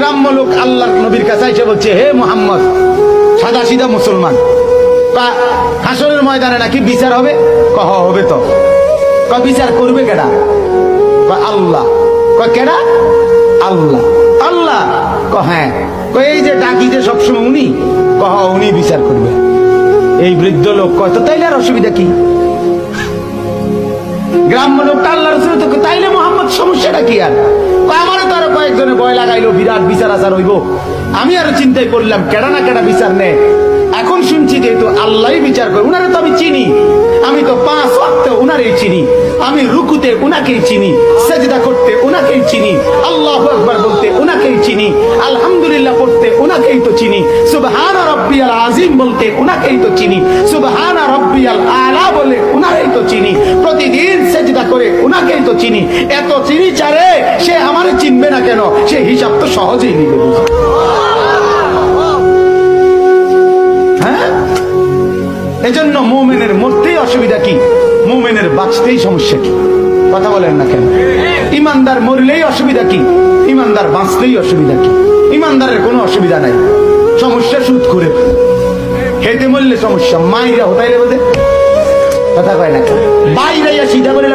গ্রাম্য লোক আল্লাহর নবীর কাছে এসে বলছে, হে মুহাম্মদ, সাদা সিধা মুসলমান, হাসরের ময়দানে নাকি বিচার হবে? কহ হবে তো। বিচার করবে কেডা? আল্লাহ। কেডা? আল্লাহ। আল্লাহ? হ্যাঁ। এই যে ডাকি যে সবসময় উনি, উনি বিচার করবে। এই বৃদ্ধ লোক কয়, তো তাইলে আর অসুবিধা কি? গ্রাম্য লোকটা আল্লাহ রাসূল তো, তাইলে মুহাম্মদ সমস্যাটা কি? আর আমারও তো আরো কয়েকজনে ভয় লাগাইলো, বিরাট বিচার আচার হইব। আমি আরো চিন্তাই করলাম কেডা না কেডা বিচার নেয়। এখন শুনছি যেহেতু আল্লাহই বিচার করে, উনারে তো আমি চিনি, আমি তো 5 ওয়াক্ত উনারেই চিনি, আমি রুকুতে উনাকেই চিনি, সেজদা করতে উনাকেই চিনি, আল্লাহু আকবার বলতে উনাকেই চিনি, আলহামদুলিল্লাহ পড়তে উনাকেই তো চিনি, সুবহান রাব্বিয়াল আযীম বলতে উনাকেই তো চিনি, সুবহান রাব্বিয়াল আলা বলে উনাকেই তো চিনি, প্রতিদিন সেজদা করে উনাকেই তো চিনি। এত চিনি চারে, সে আমারে চিনবে না কেন? সে হিসাব তো সহজেই নিবে। এজন্য মুমিনের মরতেই অসুবিধা কি? মুমিনের বাঁচতেই সমস্যা কি? কথা বলেন না কেন? ইমানদার মরলেই অসুবিধা কি? ইমানদার বাঁচতেই অসুবিধা কি? ইমানদারের কোনো অসুবিধা নাই। সমস্যা সুদ করে খেতে মরলে সমস্যা, মাইরা হতাইলে বোঝে। কথা কয় না, বাইরে সিধা বলে